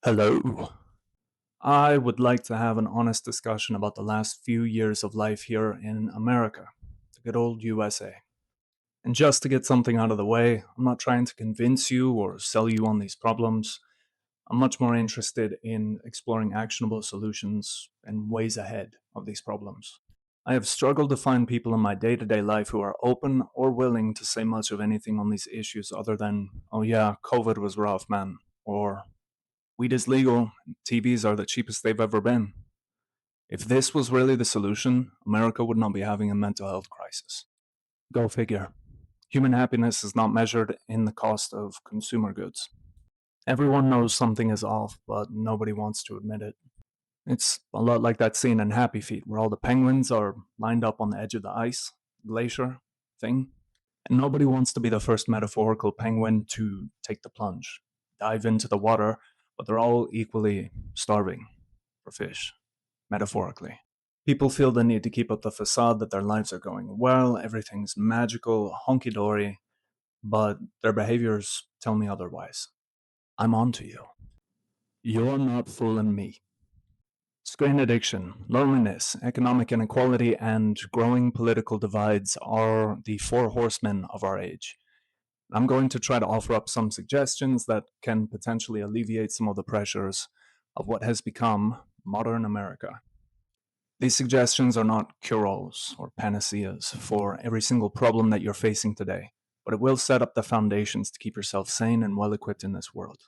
Hello. I would like to have an honest discussion about the last few years of life here in America, the good old USA. And just to get something out of the way, I'm not trying to convince you or sell you on these problems. I'm much more interested in exploring actionable solutions and ways ahead of these problems. I have struggled to find people in my day to day life who are open or willing to say much of anything on these issues other than, oh yeah, COVID was rough, man, or weed is legal, and TVs are the cheapest they've ever been. If this was really the solution, America would not be having a mental health crisis. Go figure. Human happiness is not measured in the cost of consumer goods. Everyone knows something is off, but nobody wants to admit it. It's a lot like that scene in Happy Feet where all the penguins are lined up on the edge of the ice, glacier thing, and nobody wants to be the first metaphorical penguin to take the plunge, dive into the water, but they're all equally starving for fish, metaphorically. People feel the need to keep up the facade that their lives are going well, everything's magical, honky dory, but their behaviors tell me otherwise. I'm on to you. You're not fooling me. Screen addiction, loneliness, economic inequality, and growing political divides are the four horsemen of our age. I'm going to try to offer up some suggestions that can potentially alleviate some of the pressures of what has become modern America. These suggestions are not cure-alls or panaceas for every single problem that you're facing today, but it will set up the foundations to keep yourself sane and well equipped in this world.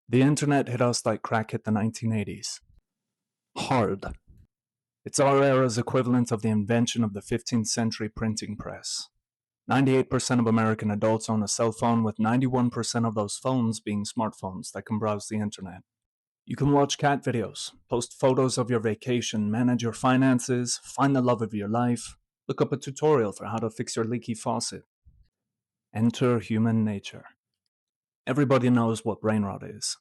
The internet hit us like crack hit the 1980s. Hard. It's our era's equivalent of the invention of the 15th century printing press. 98% of American adults own a cell phone, with 91% of those phones being smartphones that can browse the internet. You can watch cat videos, post photos of your vacation, manage your finances, find the love of your life, look up a tutorial for how to fix your leaky faucet. Enter human nature. Everybody knows what brain rot is.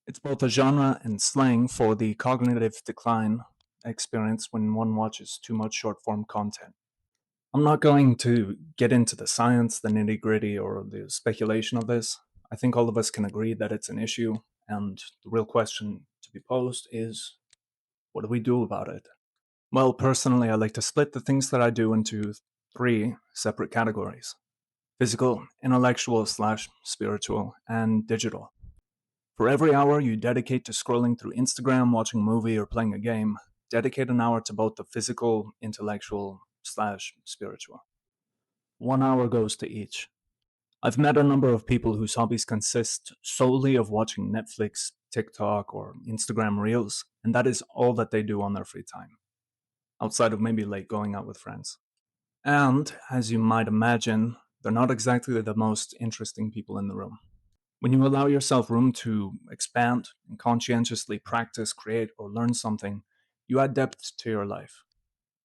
It's both a genre and slang for the cognitive decline experienced when one watches too much short form content. I'm not going to get into the science, the nitty gritty, or the speculation of this. I think all of us can agree that it's an issue, and the real question to be posed is, what do we do about it? Well, personally, I like to split the things that I do into three separate categories: physical, intellectual slash spiritual, and digital. For every hour you dedicate to scrolling through Instagram, watching a movie, or playing a game, dedicate an hour to both the physical, intellectual slash spiritual. 1 hour goes to each. I've met a number of people whose hobbies consist solely of watching Netflix, TikTok, or Instagram Reels, and that is all that they do on their free time, outside of maybe like going out with friends. And, as you might imagine, they're not exactly the most interesting people in the room. When you allow yourself room to expand and conscientiously practice, create, or learn something, you add depth to your life.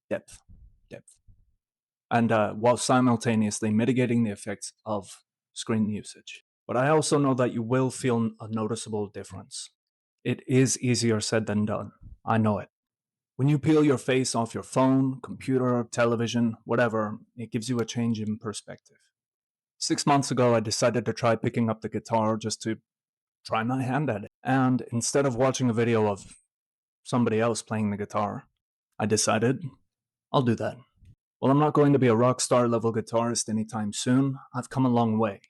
Depth. Depth. And while simultaneously mitigating the effects of screen usage. But I also know that you will feel a noticeable difference. It is easier said than done. I know it. When you peel your face off your phone, computer, television, whatever, it gives you a change in perspective. 6 months ago, I decided to try picking up the guitar just to try my hand at it. And instead of watching a video of somebody else playing the guitar, I decided I'll do that. Well, I'm not going to be a rock star level guitarist anytime soon. I've come a long way,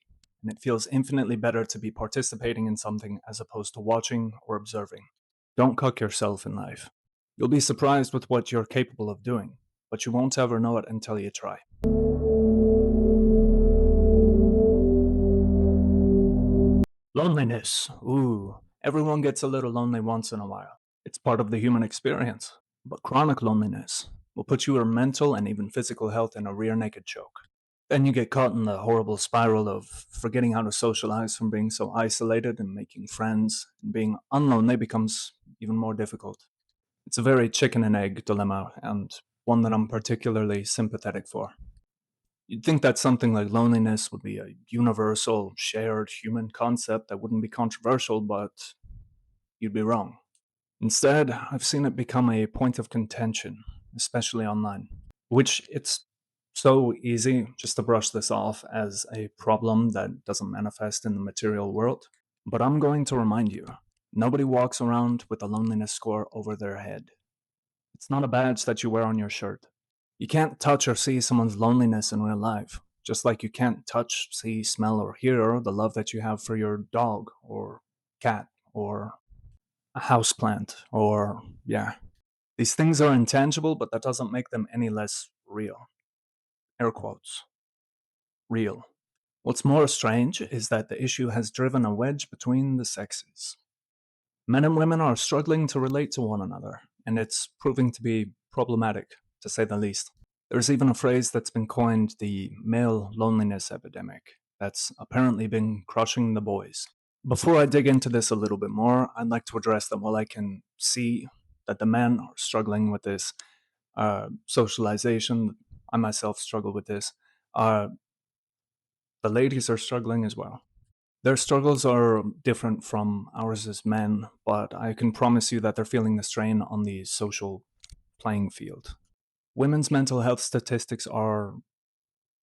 and it feels infinitely better to be participating in something as opposed to watching or observing. Don't cuck yourself in life. You'll be surprised with what you're capable of doing, but you won't ever know it until you try. Loneliness. Ooh, everyone gets a little lonely once in a while. It's part of the human experience. But chronic loneliness will put your mental and even physical health in a rear naked choke. Then you get caught in the horrible spiral of forgetting how to socialize from being so isolated, and making friends and being unlonely becomes even more difficult. It's a very chicken and egg dilemma, and one that I'm particularly sympathetic for. You'd think that something like loneliness would be a universal, shared human concept that wouldn't be controversial, but you'd be wrong. Instead, I've seen it become a point of contention, especially online, which it's So easy just to brush this off as a problem that doesn't manifest in the material world. But I'm going to remind you, nobody walks around with a loneliness score over their head. It's not a badge that you wear on your shirt. You can't touch or see someone's loneliness in real life, just like you can't touch, see, smell, or hear the love that you have for your dog or cat or a houseplant or, yeah. These things are intangible, but that doesn't make them any less real. Air quotes. Real. What's more strange is that the issue has driven a wedge between the sexes. Men and women are struggling to relate to one another, and it's proving to be problematic, to say the least. There's even a phrase that's been coined the male loneliness epidemic that's apparently been crushing the boys. Before I dig into this a little bit more, I'd like to address that while I can see that the men are struggling with this socialization, I myself struggle with this, uh, the ladies are struggling as well. Their struggles are different from ours as men, but I can promise you that they're feeling the strain on the social playing field. Women's mental health statistics are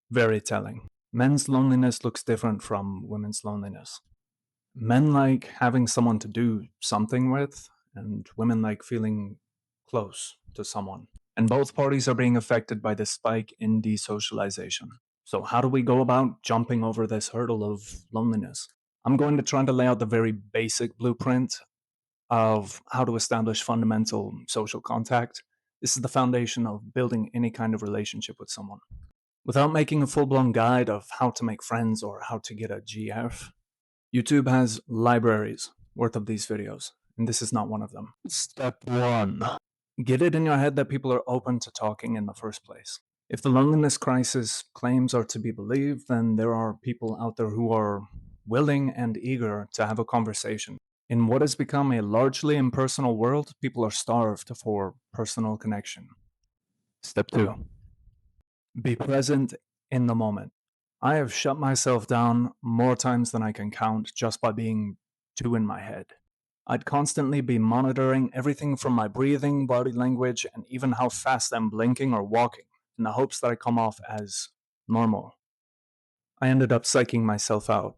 very telling. Men's loneliness looks different from women's loneliness. Men like having someone to do something with, and women like feeling close to someone. And both parties are being affected by this spike in desocialization. So, how do we go about jumping over this hurdle of loneliness? I'm going to try to lay out the very basic blueprint of how to establish fundamental social contact. This is the foundation of building any kind of relationship with someone. Without making a full blown guide of how to make friends or how to get a GF, YouTube has libraries worth of these videos, and this is not one of them. Step 1. Get it in your head that people are open to talking in the first place. If the loneliness crisis claims are to be believed, then there are people out there who are willing and eager to have a conversation. In what has become a largely impersonal world, people are starved for personal connection. Step 2. Be present in the moment. I have shut myself down more times than I can count just by being too in my head. I'd constantly be monitoring everything from my breathing, body language, and even how fast I'm blinking or walking, in the hopes that I come off as normal. I ended up psyching myself out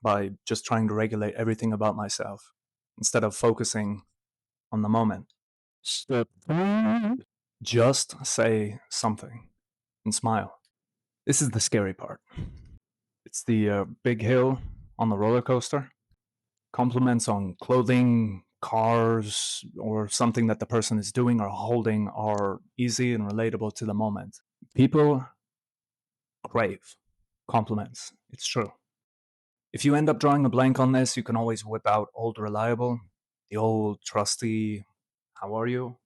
by just trying to regulate everything about myself instead of focusing on the moment. Step 3. Just say something and smile. This is the scary part. It's the big hill on the roller coaster. Compliments on clothing, cars, or something that the person is doing or holding are easy and relatable to the moment. People crave compliments. It's true. If you end up drawing a blank on this, you can always whip out old reliable, the old trusty, how are you?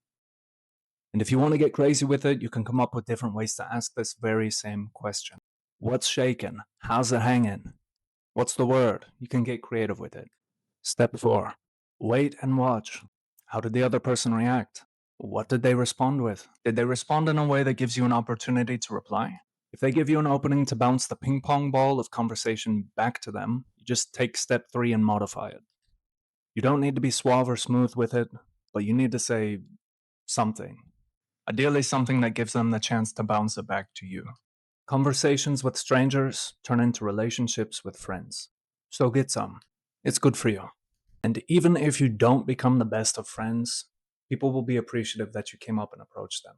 And if you want to get crazy with it, you can come up with different ways to ask this very same question. What's shaking? How's it hanging? What's the word? You can get creative with it. Step 4. Wait and watch. How did the other person react? What did they respond with? Did they respond in a way that gives you an opportunity to reply? If they give you an opening to bounce the ping pong ball of conversation back to them, you just take step 3 and modify it. You don't need to be suave or smooth with it, but you need to say something. Ideally, something that gives them the chance to bounce it back to you. Conversations with strangers turn into relationships with friends. So get some. It's good for you. And even if you don't become the best of friends, people will be appreciative that you came up and approached them.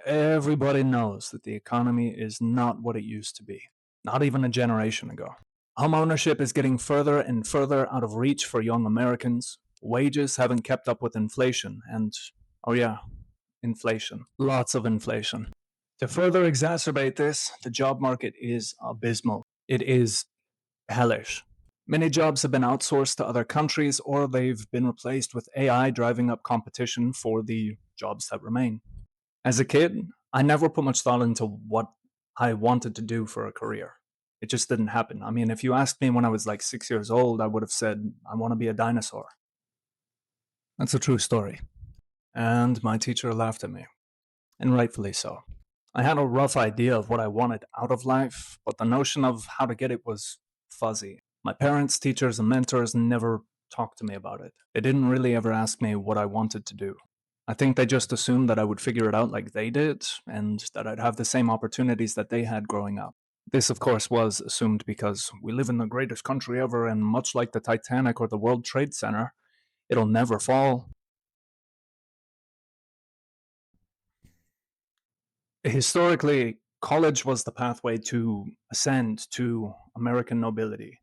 Everybody knows that the economy is not what it used to be, not even a generation ago. Home ownership is getting further and further out of reach for young Americans. Wages haven't kept up with inflation, and oh yeah, inflation. Lots of inflation. To further exacerbate this, the job market is abysmal. It is hellish. Many jobs have been outsourced to other countries, or they've been replaced with AI driving up competition for the jobs that remain. As a kid, I never put much thought into what I wanted to do for a career. It just didn't happen. I mean, if you asked me when I was like 6 years old, I would have said, I want to be a dinosaur. That's a true story. And my teacher laughed at me, and rightfully so. I had a rough idea of what I wanted out of life, but the notion of how to get it was fuzzy. My parents, teachers, and mentors never talked to me about it. They didn't really ever ask me what I wanted to do. I think they just assumed that I would figure it out like they did, and that I'd have the same opportunities that they had growing up. This, of course, was assumed because we live in the greatest country ever, and much like the Titanic or the World Trade Center, it'll never fall. Historically, college was the pathway to ascend to American nobility.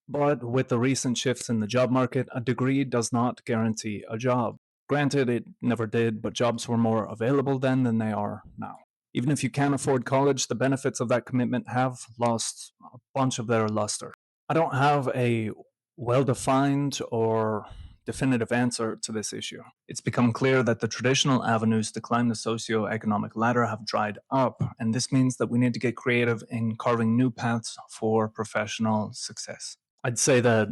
But with the recent shifts in the job market, a degree does not guarantee a job. Granted, it never did, but jobs were more available then than they are now. Even if you can't afford college, the benefits of that commitment have lost a bunch of their luster. I don't have a well defined or definitive answer to this issue. It's become clear that the traditional avenues to climb the socioeconomic ladder have dried up, and this means that we need to get creative in carving new paths for professional success. I'd say that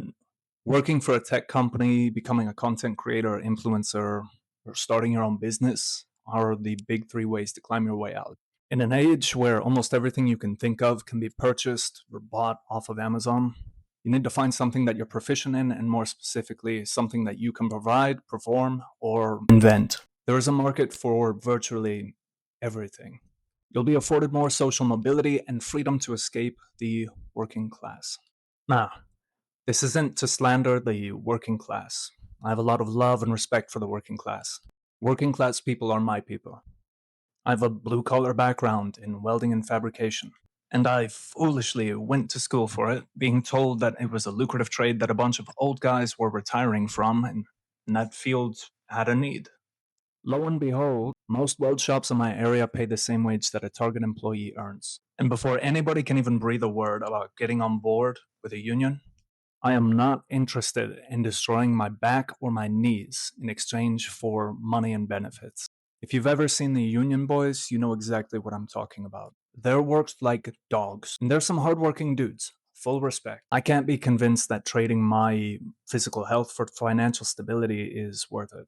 working for a tech company, becoming a content creator, influencer, or starting your own business are the big three ways to climb your way out. In an age where almost everything you can think of can be purchased or bought off of Amazon, you need to find something that you're proficient in, and more specifically, something that you can provide, perform, or invent. There is a market for virtually everything. You'll be afforded more social mobility and freedom to escape the working class. Now, this isn't to slander the working class. I have a lot of love and respect for the working class. Working class people are my people. I have a blue collar background in welding and fabrication, and I foolishly went to school for it, being told that it was a lucrative trade that a bunch of old guys were retiring from, and that field had a need. Lo and behold, most weld shops in my area pay the same wage that a Target employee earns. And before anybody can even breathe a word about getting on board with a union, I am not interested in destroying my back or my knees in exchange for money and benefits. If you've ever seen the Union Boys, you know exactly what I'm talking about. They're worked like dogs, and they're some hardworking dudes. Full respect. I can't be convinced that trading my physical health for financial stability is worth it.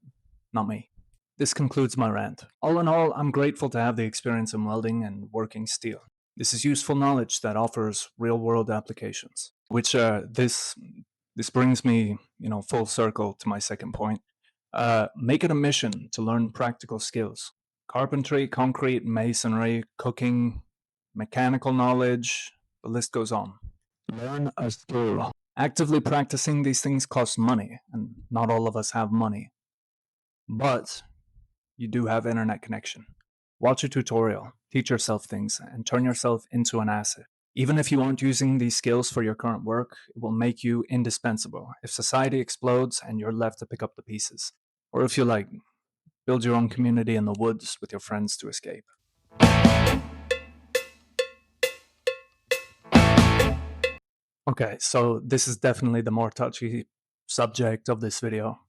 Not me. This concludes my rant. All in all, I'm grateful to have the experience in welding and working steel. This is useful knowledge that offers real-world applications. Which this brings me, full circle to my second point. Make it a mission to learn practical skills: carpentry, concrete, masonry, cooking, mechanical knowledge. The list goes on. Learn a skill. Actively practicing these things costs money, and not all of us have money. But you do have internet connection. Watch a tutorial, teach yourself things, and turn yourself into an asset. Even if you aren't using these skills for your current work, it will make you indispensable if society explodes and you're left to pick up the pieces. Or if you build your own community in the woods with your friends to escape. Okay, so this is definitely the more touchy subject of this video.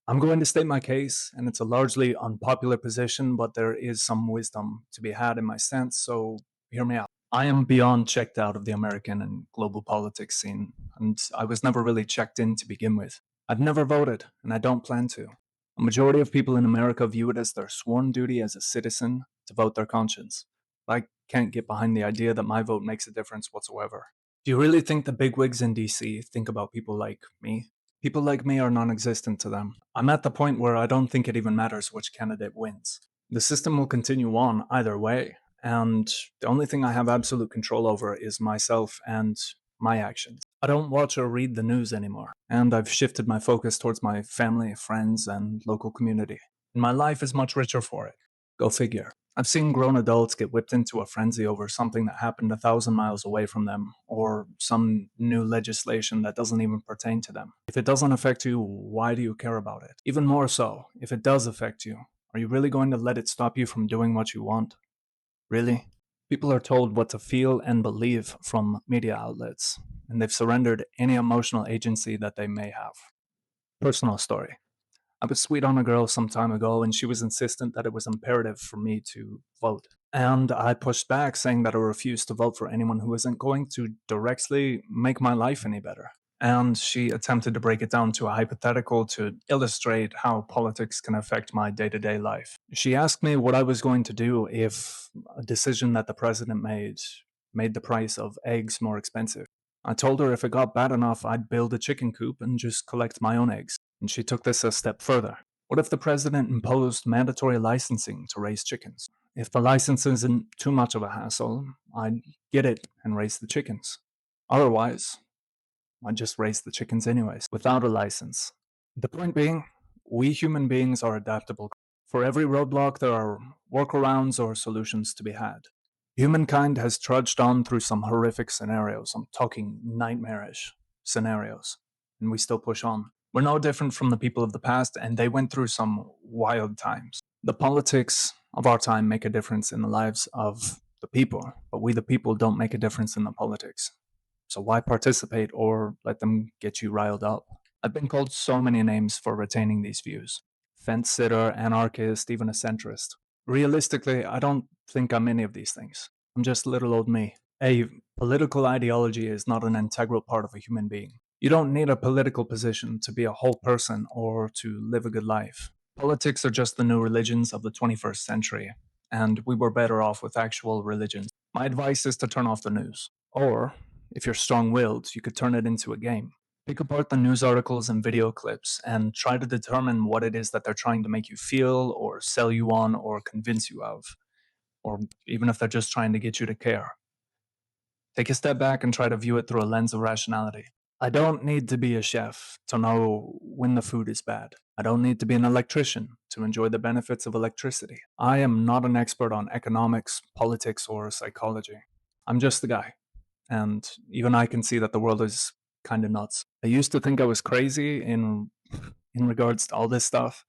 I'm going to state my case, and it's a largely unpopular position, but there is some wisdom to be had in my stance, so hear me out. I am beyond checked out of the American and global politics scene, and I was never really checked in to begin with. I've never voted, and I don't plan to. A majority of people in America view it as their sworn duty as a citizen to vote their conscience. I can't get behind the idea that my vote makes a difference whatsoever. Do you really think the bigwigs in DC think about people like me? People like me are non-existent to them. I'm at the point where I don't think it even matters which candidate wins. The system will continue on either way, and the only thing I have absolute control over is myself and my actions. I don't watch or read the news anymore, and I've shifted my focus towards my family, friends, and local community. And my life is much richer for it. Go figure. I've seen grown adults get whipped into a frenzy over something that happened 1,000 miles away from them, or some new legislation that doesn't even pertain to them. If it doesn't affect you, why do you care about it? Even more so, if it does affect you, are you really going to let it stop you from doing what you want? Really? People are told what to feel and believe from media outlets, and they've surrendered any emotional agency that they may have. Personal story. I was sweet on a girl some time ago, and she was insistent that it was imperative for me to vote. And I pushed back, saying that I refused to vote for anyone who isn't going to directly make my life any better. And she attempted to break it down to a hypothetical to illustrate how politics can affect my day-to-day life. She asked me what I was going to do if a decision that the president made the price of eggs more expensive. I told her if it got bad enough, I'd build a chicken coop and just collect my own eggs. And she took this a step further. What if the president imposed mandatory licensing to raise chickens? If the license isn't too much of a hassle, I'd get it and raise the chickens. Otherwise, I'd just raise the chickens anyways, without a license. The point being, we human beings are adaptable. For every roadblock, there are workarounds or solutions to be had. Humankind has trudged on through some horrific scenarios. I'm talking nightmarish scenarios, and we still push on. We're no different from the people of the past, and they went through some wild times. The politics of our time make a difference in the lives of the people, but we, the people, don't make a difference in the politics. So why participate or let them get you riled up? I've been called so many names for retaining these views: fence sitter, anarchist, even a centrist. Realistically, I don't think I'm any of these things. I'm just little old me. A political ideology is not an integral part of a human being. You don't need a political position to be a whole person or to live a good life. Politics are just the new religions of the 21st century, and we were better off with actual religions. My advice is to turn off the news. Or, if you're strong willed, you could turn it into a game. Pick apart the news articles and video clips and try to determine what it is that they're trying to make you feel or sell you on or convince you of, or even if they're just trying to get you to care. Take a step back and try to view it through a lens of rationality. I don't need to be a chef to know when the food is bad. I don't need to be an electrician to enjoy the benefits of electricity. I am not an expert on economics, politics, or psychology. I'm just a guy. And even I can see that the world is kind of nuts. I used to think I was crazy in regards to all this stuff,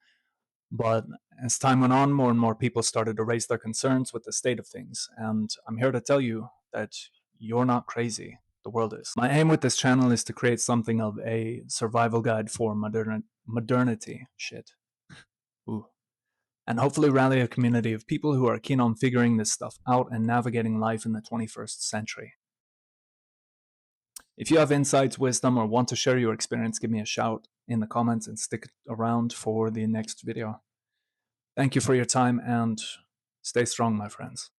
but as time went on, more and more people started to raise their concerns with the state of things, and I'm here to tell you that you're not crazy. The world is. My aim with this channel is to create something of a survival guide for modernity. Shit. Ooh. And hopefully rally a community of people who are keen on figuring this stuff out and navigating life in the 21st century. If you have insights, wisdom, or want to share your experience, give me a shout in the comments and stick around for the next video. Thank you for your time and stay strong, my friends.